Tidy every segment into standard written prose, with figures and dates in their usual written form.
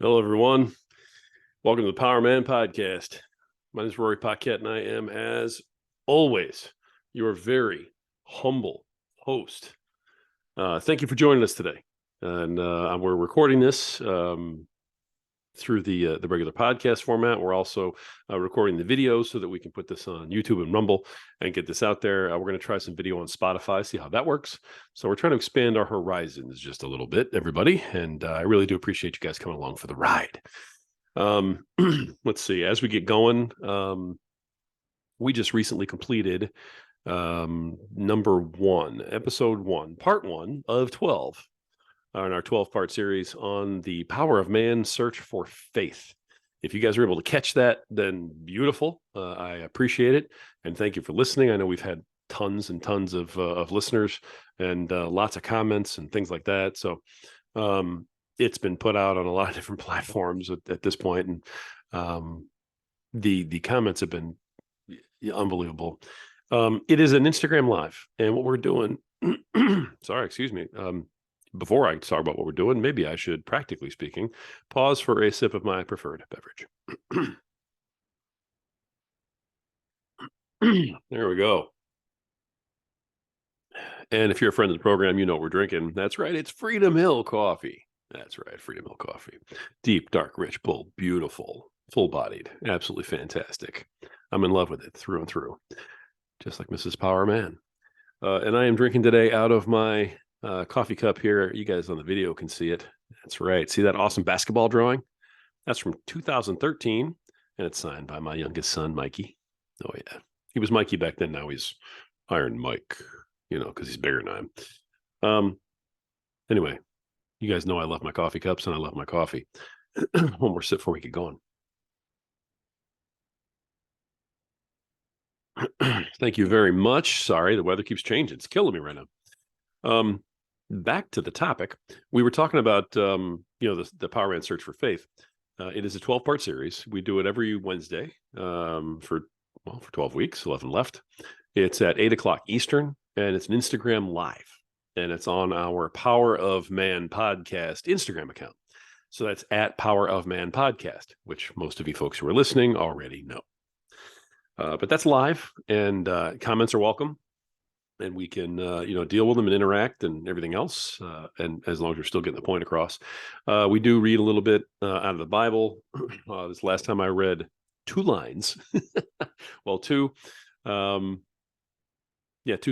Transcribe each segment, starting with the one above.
Hello, everyone. Welcome to the Power Man Podcast. My name is Rory Paquette, and I am, as always, your very humble host. Thank you for joining us today. And we're recording this through the regular podcast format. We're also recording the video so that we can put this on YouTube and Rumble and get this out there. We're going to try some video on Spotify, see how that works. So we're trying to expand our horizons just a little bit, everybody. And I really do appreciate you guys coming along for the ride. Let's see, as we get going, we just recently completed number one, episode one, part one of 12 in our 12-part series on the power of man's search for faith. If you guys are able to catch that, then beautiful. I appreciate it. And thank you for listening. I know we've had tons and tons of listeners and lots of comments and things like that. So it's been put out on a lot of different platforms at this point. And the comments have been unbelievable. It is an Instagram Live. And what we're doing, before I talk about what we're doing, maybe I should, practically speaking, pause for a sip of my preferred beverage. There we go. And if you're a friend of the program, you know what we're drinking. That's right. It's Freedom Hill coffee. That's right. Freedom Hill coffee. Deep, dark, rich, bold, beautiful, full-bodied, absolutely fantastic. I'm in love with it through and through, just like Mrs. Power Man. And I am drinking today out of my coffee cup here. You guys on the video can see it. That's right. See that awesome basketball drawing? That's from 2013, and it's signed by my youngest son, Mikey. Oh, yeah. He was Mikey back then. Now he's Iron Mike, because he's bigger than I am. Anyway, you guys know I love my coffee cups, and I love my coffee. One more sip before we get going. Thank you very much. Sorry, the weather keeps changing. It's killing me right now. Back to the topic. We were talking about, the Power Man Search for Faith. It is a 12-part series. We do it every Wednesday for 12 weeks, 11 left. It's at 8 o'clock Eastern, and it's an Instagram Live. And it's on our Power of Man Podcast Instagram account. So that's at Power of Man Podcast, which most of you folks who are listening already know. But that's live, and comments are welcome. And we can, deal with them and interact and everything else. And as long as you're still getting the point across, we do read a little bit out of the Bible. This last time I read 2 lines. Well, 2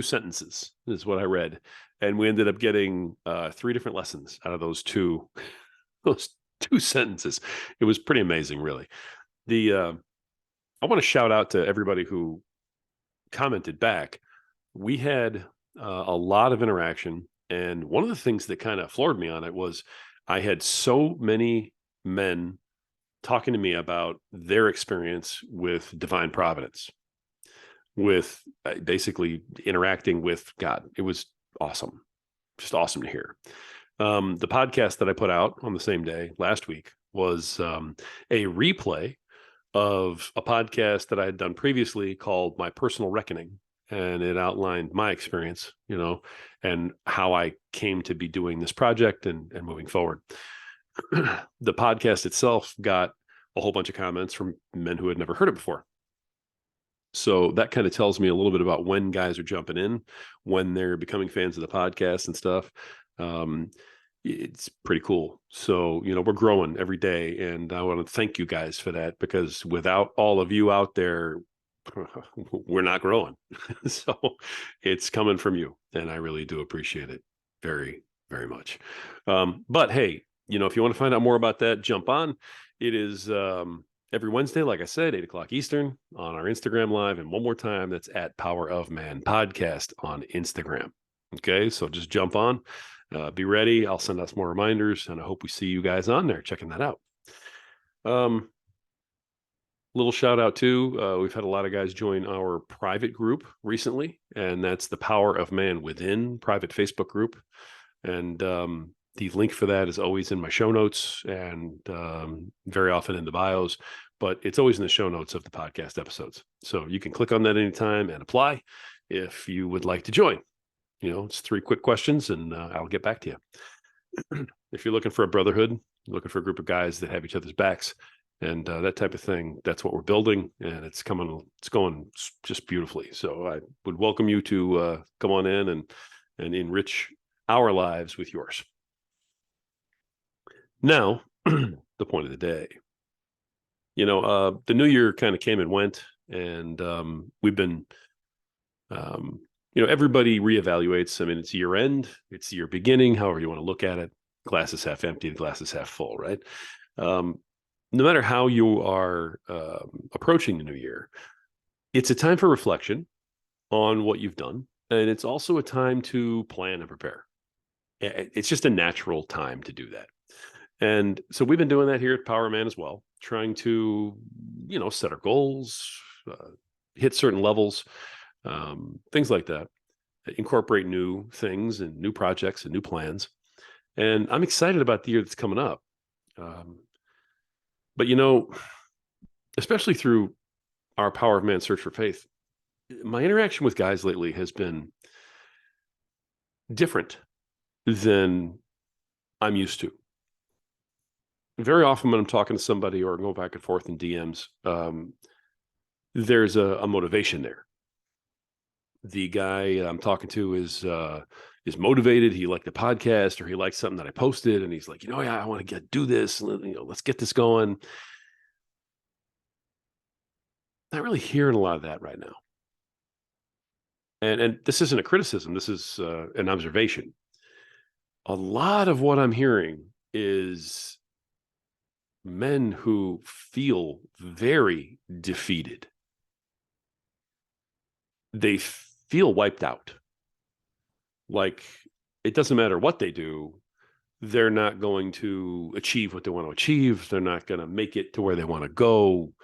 sentences is what I read. And we ended up getting 3 different lessons out of those two sentences. It was pretty amazing, really. I want to shout out to everybody who commented back. We had a lot of interaction, and one of the things that kind of floored me on it was I had so many men talking to me about their experience with divine providence, with basically interacting with God. It was awesome, just awesome to hear. The podcast that I put out on the same day last week was a replay of a podcast that I had done previously called My Personal Reckoning. And it outlined my experience, and how I came to be doing this project and moving forward. The podcast itself got a whole bunch of comments from men who had never heard it before. So that kind of tells me a little bit about when guys are jumping in, when they're becoming fans of the podcast and stuff. It's pretty cool. So, we're growing every day, and I want to thank you guys for that, because without all of you out there, we're not growing. So it's coming from you, and I really do appreciate it very, very much. But hey, if you want to find out more about that, jump on. It is every Wednesday, like I said, 8 o'clock Eastern on our Instagram Live. And one more time, that's at Power of Man Podcast on Instagram. Okay, so just jump on, be ready. I'll send out some more reminders, and I hope we see you guys on there checking that out. Little shout out too. We've had a lot of guys join our private group recently, and that's the Power of Man Within private Facebook group. And the link for that is always in my show notes, and very often in the bios, but it's always in the show notes of the podcast episodes. So you can click on that anytime and apply if you would like to join. It's 3 quick questions, and I'll get back to you. If you're looking for a brotherhood, looking for a group of guys that have each other's backs and that type of thing, that's what we're building, and it's going just beautifully. So I would welcome you to come on in and enrich our lives with yours. Now, the point of the day. The new year kind of came and went, and we've been, um, everybody reevaluates. I mean, it's year end, it's year beginning, however you want to look at it. Glass is half empty, the glass is half full, right? Um, no matter how you are approaching the new year, it's a time for reflection on what you've done, and it's also a time to plan and prepare. It's just a natural time to do that. And so we've been doing that here at Power Man as well, trying to, set our goals, hit certain levels, things like that, incorporate new things and new projects and new plans. And I'm excited about the year that's coming up. Um, but, especially through our Power of Man Search for Faith, my interaction with guys lately has been different than I'm used to. Very often when I'm talking to somebody or go back and forth in DMs, there's a motivation there. The guy I'm talking to is motivated. He liked the podcast, or he liked something that I posted, and he's like, yeah, I want to do this. Let's get this going. Not really hearing a lot of that right now. And this isn't a criticism. This is an observation. A lot of what I'm hearing is men who feel very defeated. They feel wiped out. Like it doesn't matter what they do, they're not going to achieve what they want to achieve. They're not going to make it to where they want to go.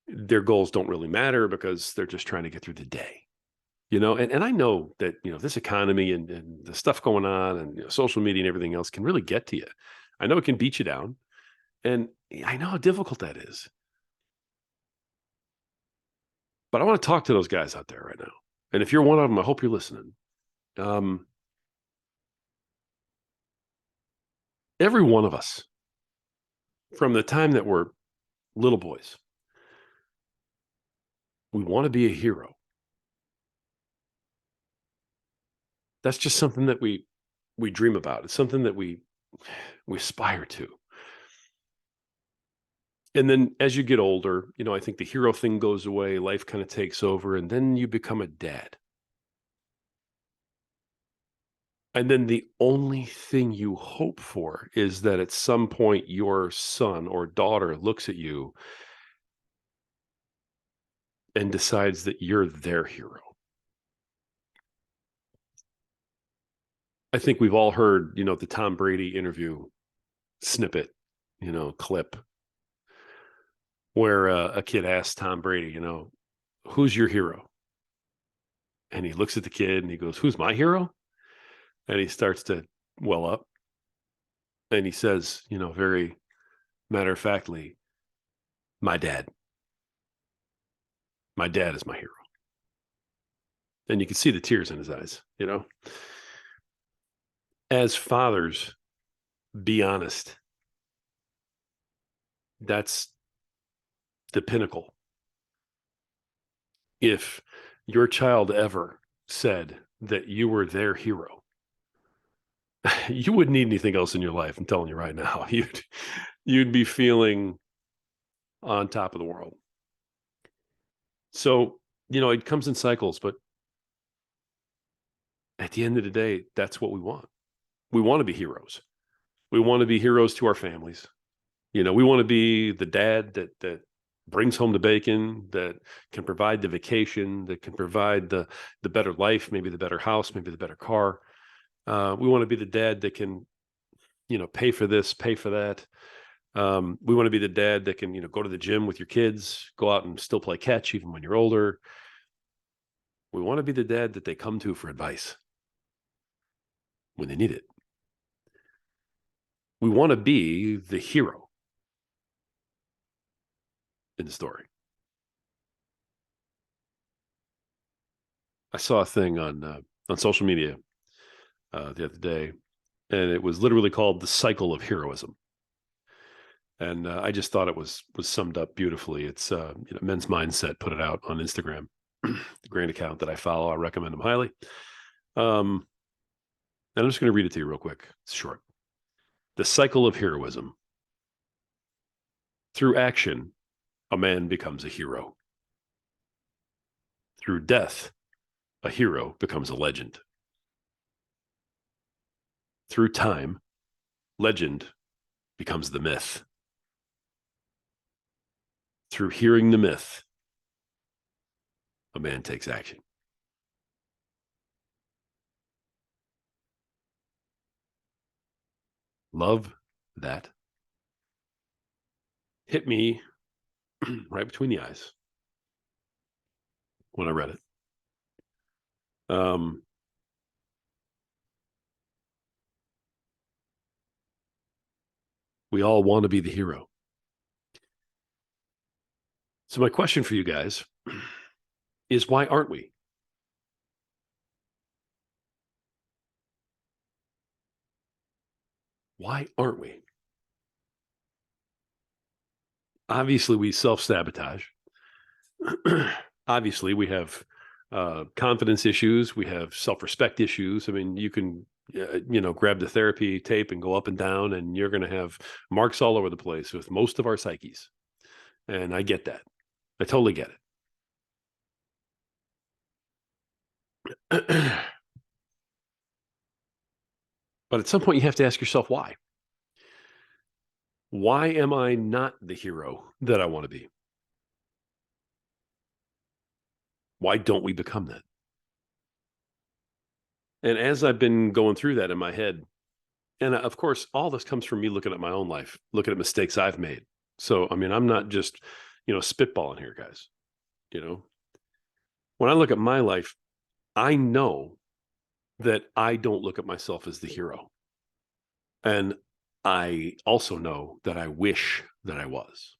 Their goals don't really matter because they're just trying to get through the day. And I know that, this economy and the stuff going on and social media and everything else can really get to you. I know it can beat you down. And I know how difficult that is. But I want to talk to those guys out there right now. And if you're one of them, I hope you're listening. Every one of us, from the time that we're little boys, we want to be a hero. That's just something that we dream about. It's something that we aspire to. And then as you get older, I think the hero thing goes away, life kind of takes over, and then you become a dad. And then the only thing you hope for is that at some point your son or daughter looks at you and decides that you're their hero. I think we've all heard, the Tom Brady interview snippet, clip where a kid asked Tom Brady, who's your hero? And he looks at the kid and he goes, who's my hero? And he starts to well up. And he says, very matter of factly, my dad. My dad is my hero. And you can see the tears in his eyes, As fathers, be honest. That's the pinnacle. If your child ever said that you were their hero, you wouldn't need anything else in your life. I'm telling you right now, you'd be feeling on top of the world. So, it comes in cycles, but at the end of the day, that's what we want. We want to be heroes. We want to be heroes to our families. We want to be the dad that brings home the bacon, that can provide the vacation, that can provide the better life, maybe the better house, maybe the better car. We want to be the dad that can, pay for this, pay for that. We want to be the dad that can, go to the gym with your kids, go out and still play catch even when you're older. We want to be the dad that they come to for advice when they need it. We want to be the hero in the story. I saw a thing on social media the other day, and it was literally called The Cycle of Heroism. And I just thought it was summed up beautifully. It's Men's Mindset put it out on Instagram, the great account that I follow. I recommend them highly. And I'm just going to read it to you real quick. It's short. The cycle of heroism. Through action, a man becomes a hero. Through death, a hero becomes a legend. Through time, legend becomes the myth. Through hearing the myth, a man takes action. Love that. Hit me right between the eyes when I read it. We all want to be the hero. So my question for you guys is, why aren't we? Why aren't we? Obviously, we self-sabotage. Obviously, we have confidence issues. We have self-respect issues. I mean, you can, grab the therapy tape and go up and down, and you're going to have marks all over the place with most of our psyches. And I get that. I totally get it. But at some point, you have to ask yourself, why? Why am I not the hero that I want to be? Why don't we become that? And as I've been going through that in my head, and of course, all this comes from me looking at my own life, looking at mistakes I've made. So, I mean, I'm not just, spitballing here, guys. When I look at my life, I know that I don't look at myself as the hero. And I also know that I wish that I was.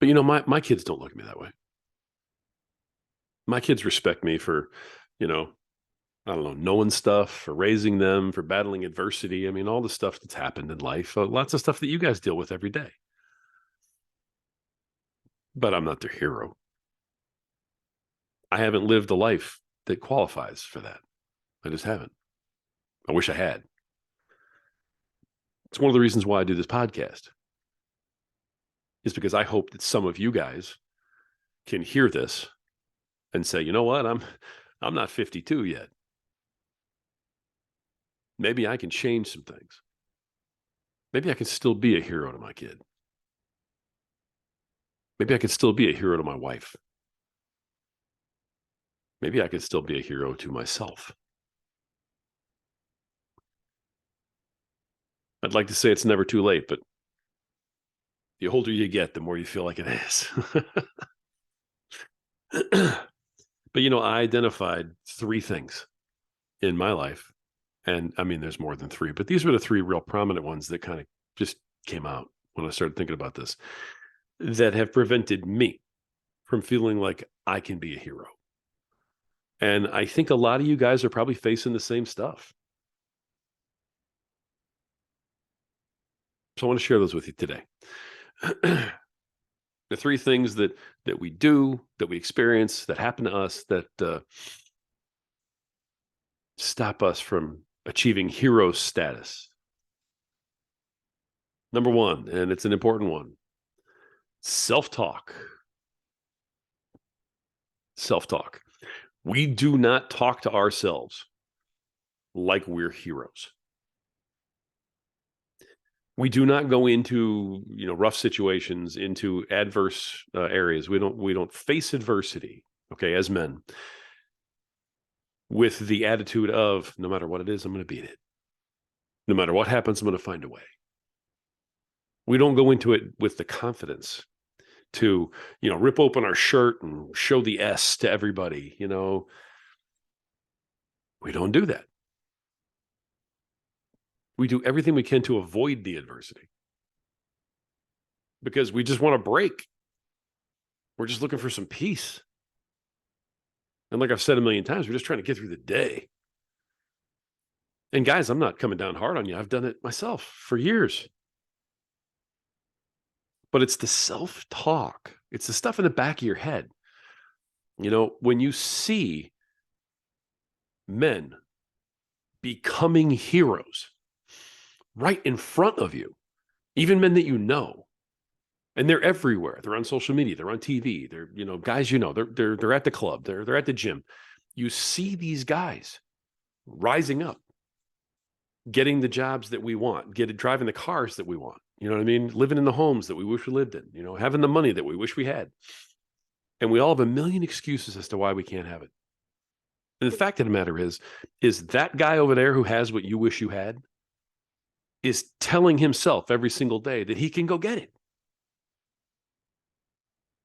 But, my kids don't look at me that way. My kids respect me for, I don't know, knowing stuff, for raising them, for battling adversity. I mean, all the stuff that's happened in life, lots of stuff that you guys deal with every day. But I'm not their hero. I haven't lived a life that qualifies for that. I just haven't. I wish I had. It's one of the reasons why I do this podcast, is because I hope that some of you guys can hear this and say, you know what, I'm not 52 yet. Maybe I can change some things. Maybe I can still be a hero to my kid. Maybe I can still be a hero to my wife. Maybe I could still be a hero to myself. I'd like to say it's never too late, but the older you get, the more you feel like it is. But, I identified 3 things in my life. And I mean, there's more than 3, but these were the 3 real prominent ones that kind of just came out when I started thinking about this, that have prevented me from feeling like I can be a hero. And I think a lot of you guys are probably facing the same stuff. So I want to share those with you today. The 3 things that we do, that we experience, that happen to us, that stop us from achieving hero status. Number 1, and it's an important one: self-talk. Self-talk. We do not talk to ourselves like we're heroes. We do not go into, rough situations, into adverse areas. We don't face adversity, okay, as men, with the attitude of, no matter what it is, I'm going to beat it. No matter what happens, I'm going to find a way. We don't go into it with the confidence to, rip open our shirt and show the S to everybody. We don't do that. We do everything we can to avoid the adversity because we just want to break. We're just looking for some peace. And like I've said a million times, we're just trying to get through the day. And guys, I'm not coming down hard on you. I've done it myself for years. But it's the self-talk. It's the stuff in the back of your head. When you see men becoming heroes right in front of you, even men that you know, and they're everywhere. They're on social media, they're on TV, they're, guys, they're at the club, they're at the gym. You see these guys rising up, getting the jobs that we want, driving the cars that we want. You know what I mean? Living in the homes that we wish we lived in, having the money that we wish we had. And we all have a million excuses as to why we can't have it. And the fact of the matter is that guy over there who has what you wish you had is telling himself every single day that he can go get it.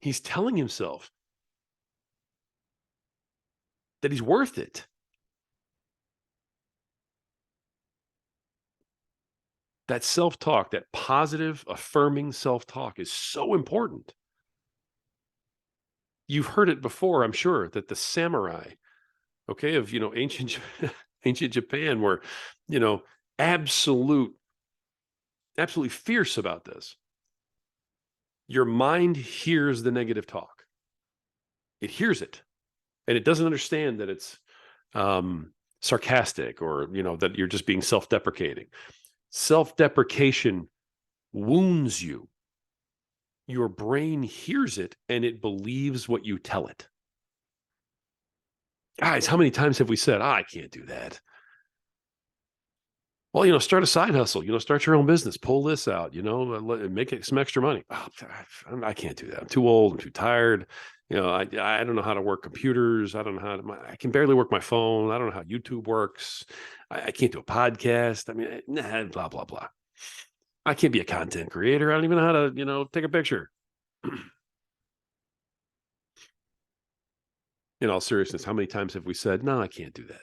He's telling himself that he's worth it. That self-talk, that positive, affirming self-talk is so important. You've heard it before, I'm sure, that the samurai, okay, of, ancient Japan were, absolutely fierce about this. Your mind hears the negative talk. It hears it, and it doesn't understand that it's sarcastic or, that you're just being self-deprecating. Self-deprecation wounds you. Your brain hears it and it believes what you tell it. Guys, how many times have we said, I can't do that? Well, start a side hustle, start your own business, pull this out, make some extra money. Oh, I can't do that. I'm too old. I'm too tired. I don't know how to work computers. I don't know I can barely work my phone. I don't know how YouTube works. I can't do a podcast. I mean, blah, blah, blah. I can't be a content creator. I don't even know how to, take a picture. In all seriousness, how many times have we said, no, I can't do that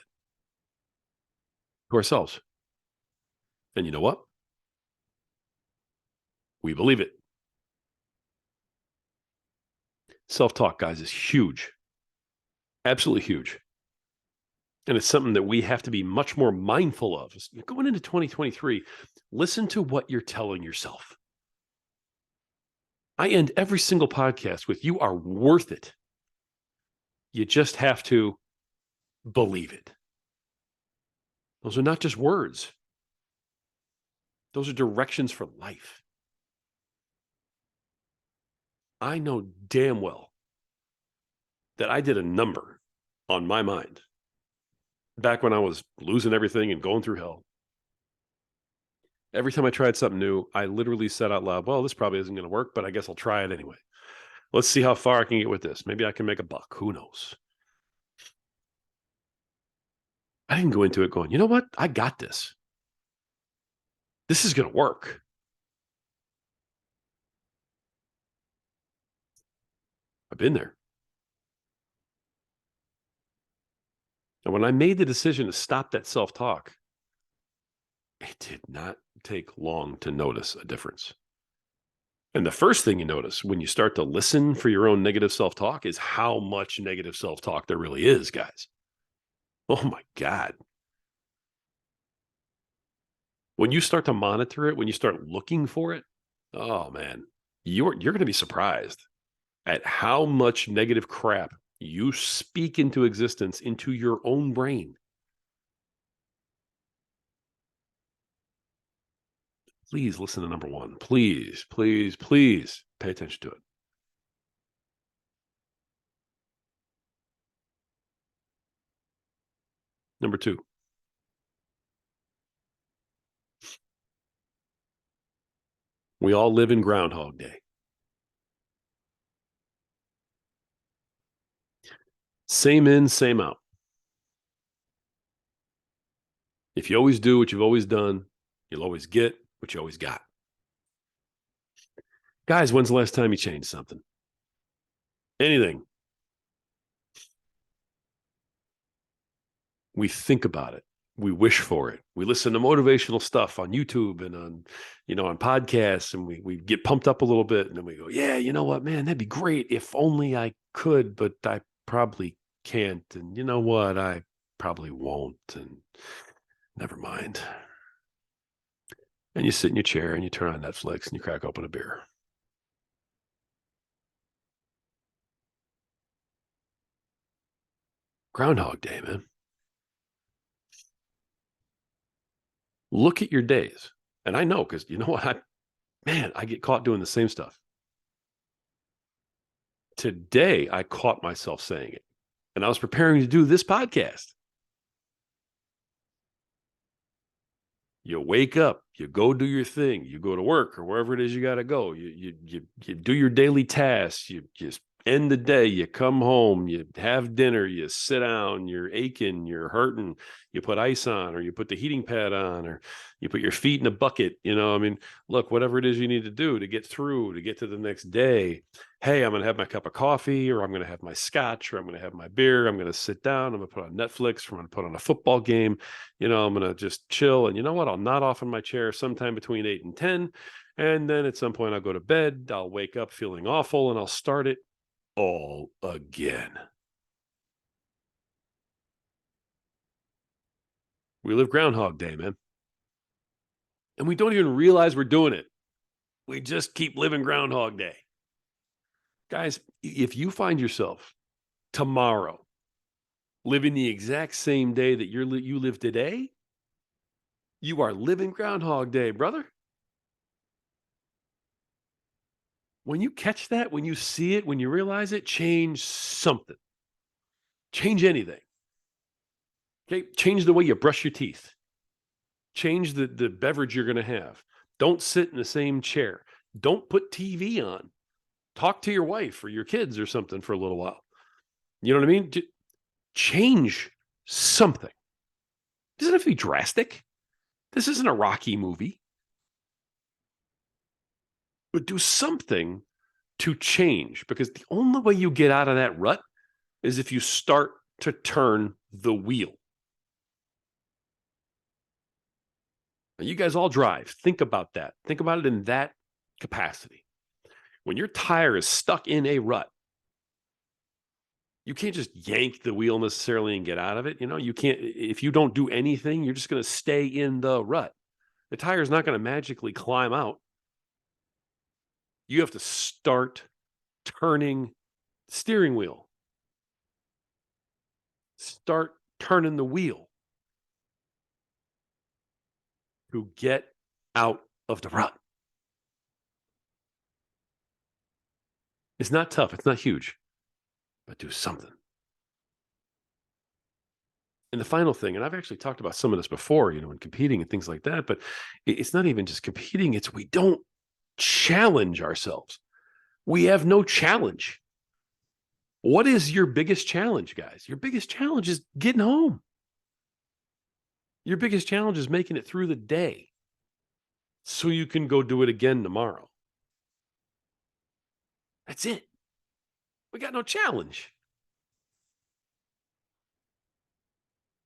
to ourselves? And you know what? We believe it. Self-talk, guys, is huge. Absolutely huge. And it's something that we have to be much more mindful of. Going into 2023, listen to what you're telling yourself. I end every single podcast with, you are worth it. You just have to believe it. Those are not just words. Those are directions for life. I know damn well that I did a number on my mind back when I was losing everything and going through hell. Every time I tried something new, I literally said out loud, well, this probably isn't going to work, but I guess I'll try it anyway. Let's see how far I can get with this. Maybe I can make a buck. Who knows? I didn't go into it going, you know what? I got this. This is going to work. I've been there. And when I made the decision to stop that self-talk, it did not take long to notice a difference. And the first thing you notice when you start to listen for your own negative self-talk is how much negative self-talk there really is, guys. Oh my God. When you start to monitor it, when you start looking for it, oh man, you're going to be surprised at how much negative crap you speak into existence, into your own brain. Please listen to number one. Please, please, please pay attention to it. Number two, we all live in Groundhog Day. Same in, same out. If you always do what you've always done, you'll always get what you always got. Guys, when's the last time you changed something? Anything. We think about it. We wish for it. We listen to motivational stuff on YouTube and on podcasts, and we get pumped up a little bit, and then we go, yeah, you know what, man, that'd be great if only I could, but I probably can't. And you know what? I probably won't. And Never mind. And you sit in your chair and you turn on Netflix and you crack open a beer. Groundhog Day, man. Look at your days. And I know, because you know what? I get caught doing the same stuff. Today, I caught myself saying it. And I was preparing to do this podcast. You wake up, you go do your thing, you go to work or wherever it is you got to go. You do your daily tasks. You just end the day. You come home, you have dinner, you sit down. You're aching, you're hurting. You put ice on, or you put the heating pad on, or you put your feet in a bucket. I mean, look, whatever it is you need to do to get through, to get to the next day. Hey, I'm going to have my cup of coffee, or I'm going to have my scotch, or I'm going to have my beer. I'm going to sit down. I'm going to put on Netflix, or I'm going to put on a football game. I'm going to just chill. And you know what? I'll nod off in my chair sometime between 8 and 10. And then at some point I'll go to bed. I'll wake up feeling awful and I'll start it all again. We live Groundhog Day, man. And we don't even realize we're doing it. We just keep living Groundhog Day. Guys, if you find yourself tomorrow living the exact same day that you live today, you are living Groundhog Day, brother. When you catch that, when you see it, when you realize it, change something. Change anything. Okay, change the way you brush your teeth. Change the beverage you're going to have. Don't sit in the same chair. Don't put TV on. Talk to your wife or your kids or something for a little while. You know what I mean? Change something. Doesn't have to be drastic. This isn't a Rocky movie. But do something to change, because the only way you get out of that rut is if you start to turn the wheel. Now, you guys all drive. Think about that. Think about it in that capacity. When your tire is stuck in a rut, you can't just yank the wheel necessarily and get out of it. You can't, if you don't do anything, you're just going to stay in the rut. The tire is not going to magically climb out. You have to start turning the steering wheel. Start turning the wheel to get out of the rut. It's not tough. It's not huge, but do something. And the final thing, and I've actually talked about some of this before, in competing and things like that, but it's not even just competing. It's we don't challenge ourselves. We have no challenge. What is your biggest challenge, guys? Your biggest challenge is getting home. Your biggest challenge is making it through the day so you can go do it again tomorrow. That's it. We got no challenge.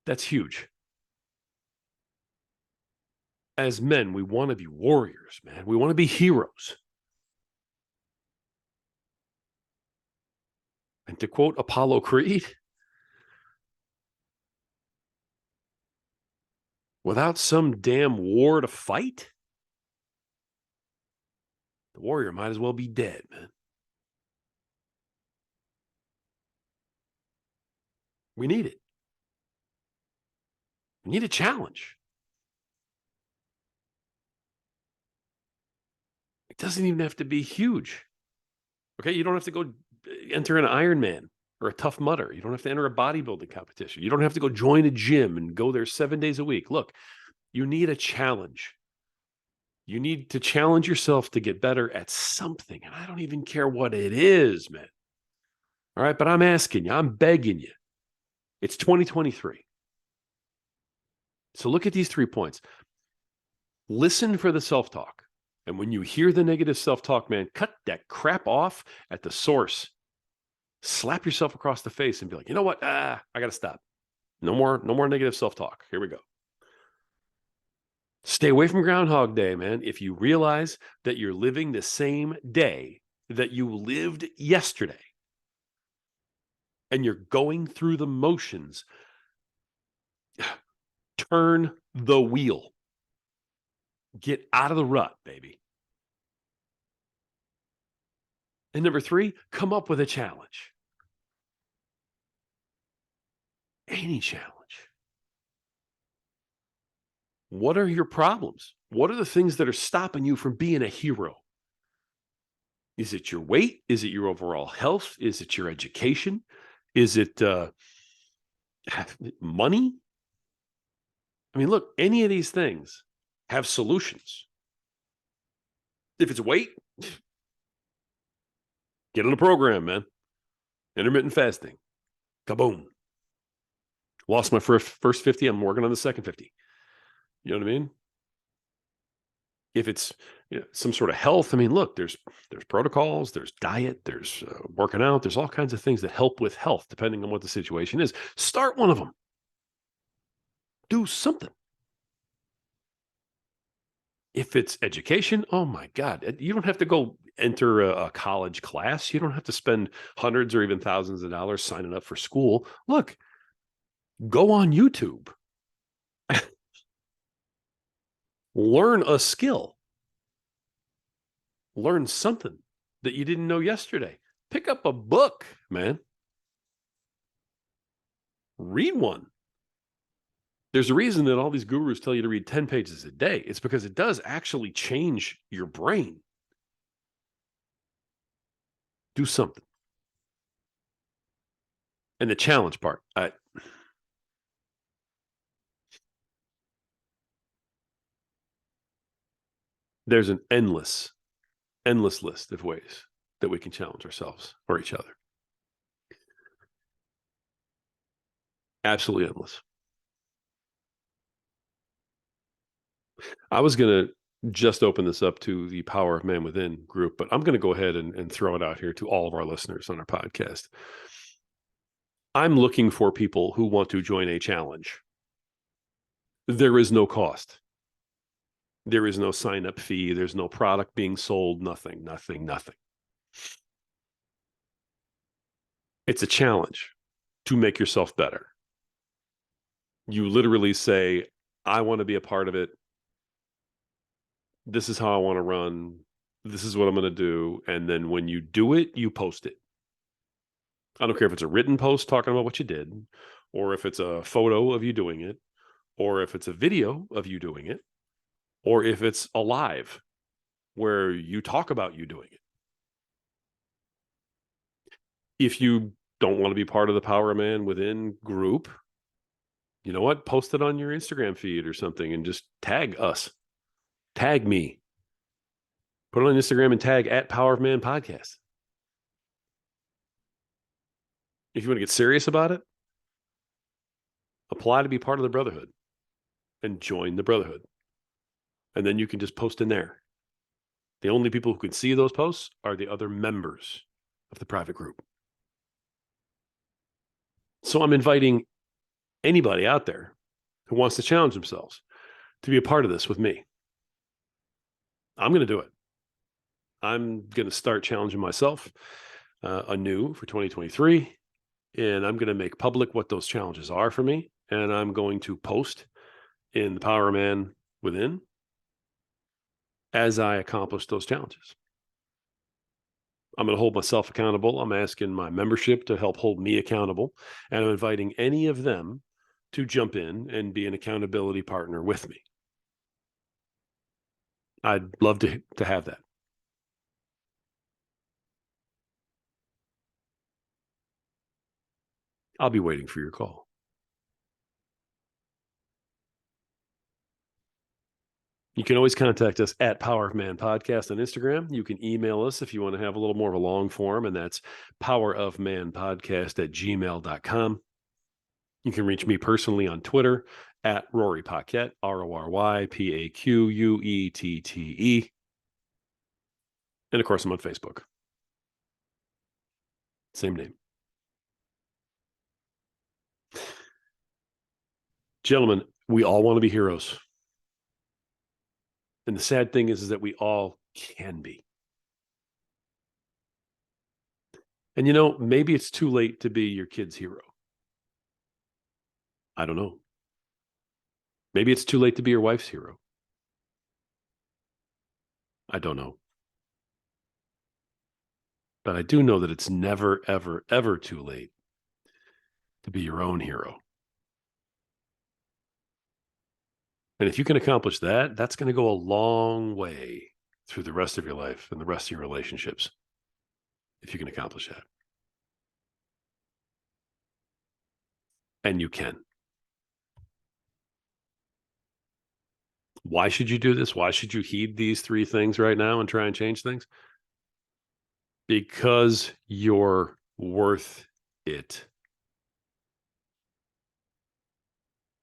That's huge. As men, we want to be warriors, man. We want to be heroes. And to quote Apollo Creed, without some damn war to fight, the warrior might as well be dead, man. We need it. We need a challenge. It doesn't even have to be huge. Okay, you don't have to go enter an Ironman or a Tough Mudder. You don't have to enter a bodybuilding competition. You don't have to go join a gym and go there 7 days a week. Look, you need a challenge. You need to challenge yourself to get better at something. And I don't even care what it is, man. All right, but I'm asking you, I'm begging you. It's 2023. So look at these 3 points. Listen for the self-talk. And when you hear the negative self-talk, man, cut that crap off at the source. Slap yourself across the face and be like, you know what? I got to stop. No more negative self-talk. Here we go. Stay away from Groundhog Day, man. If you realize that you're living the same day that you lived yesterday and you're going through the motions, Turn the wheel. Get out of the rut, baby. And number 3, come up with a challenge. Any challenge. What are your problems? What are the things that are stopping you from being a hero? Is it your weight? Is it your overall health? Is it your education? Is it money? I mean, look, any of these things have solutions. If it's weight, get on a program, man. Intermittent fasting. Kaboom. Lost my first 50. I'm working on the second 50. You know what I mean? If it's some sort of health, I mean, look, there's protocols, there's diet, there's working out, there's all kinds of things that help with health, depending on what the situation is. Start one of them. Do something. If it's education, oh my God, you don't have to go enter a college class. You don't have to spend hundreds or even thousands of dollars signing up for school. Look, go on YouTube, learn a skill, learn something that you didn't know yesterday. Pick up a book, man. Read one. There's a reason that all these gurus tell you to read 10 pages a day. It's because it does actually change your brain. Do something. And the challenge part, there's an endless list of ways that we can challenge ourselves or each other. Absolutely endless. I was going to just open this up to the Power of Man Within group, but I'm going to go ahead and throw it out here to all of our listeners on our podcast. I'm looking for people who want to join a challenge. There is no cost. There is no sign up fee. There's no product being sold. Nothing. It's a challenge to make yourself better. You literally say, I want to be a part of it. This is how I want to run. This is what I'm going to do. And then when you do it, you post it. I don't care if it's a written post talking about what you did, or if it's a photo of you doing it, or if it's a video of you doing it, or if it's a live where you talk about you doing it. If you don't want to be part of the Power Man Within group, you know what? Post it on your Instagram feed or something and just tag us. Tag me. Put it on Instagram and tag at Power of Man Podcast. If you want to get serious about it, apply to be part of the Brotherhood and join the Brotherhood. And then you can just post in there. The only people who can see those posts are the other members of the private group. So I'm inviting anybody out there who wants to challenge themselves to be a part of this with me. I'm going to do it. I'm going to start challenging myself anew for 2023. And I'm going to make public what those challenges are for me. And I'm going to post in the Power Man Within as I accomplish those challenges. I'm going to hold myself accountable. I'm asking my membership to help hold me accountable. And I'm inviting any of them to jump in and be an accountability partner with me. I'd love to have that. I'll be waiting for your call. You can always contact us at Power of Man Podcast on Instagram. You can email us if you want to have a little more of a long form, and that's powerofmanpodcast@gmail.com. You can reach me personally on Twitter at Rory Paquette, RoryPaquette. And of course, I'm on Facebook. Same name. Gentlemen, we all want to be heroes. And the sad thing is that we all can be. And maybe it's too late to be your kid's hero. I don't know. Maybe it's too late to be your wife's hero. I don't know. But I do know that it's never, ever, ever too late to be your own hero. And if you can accomplish that, that's going to go a long way through the rest of your life and the rest of your relationships. If you can accomplish that, and you can. Why should you do this? Why should you heed these three things right now and try and change things? Because you're worth it.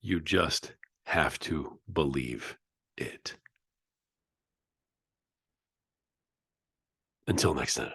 You just have to believe it. Until next time.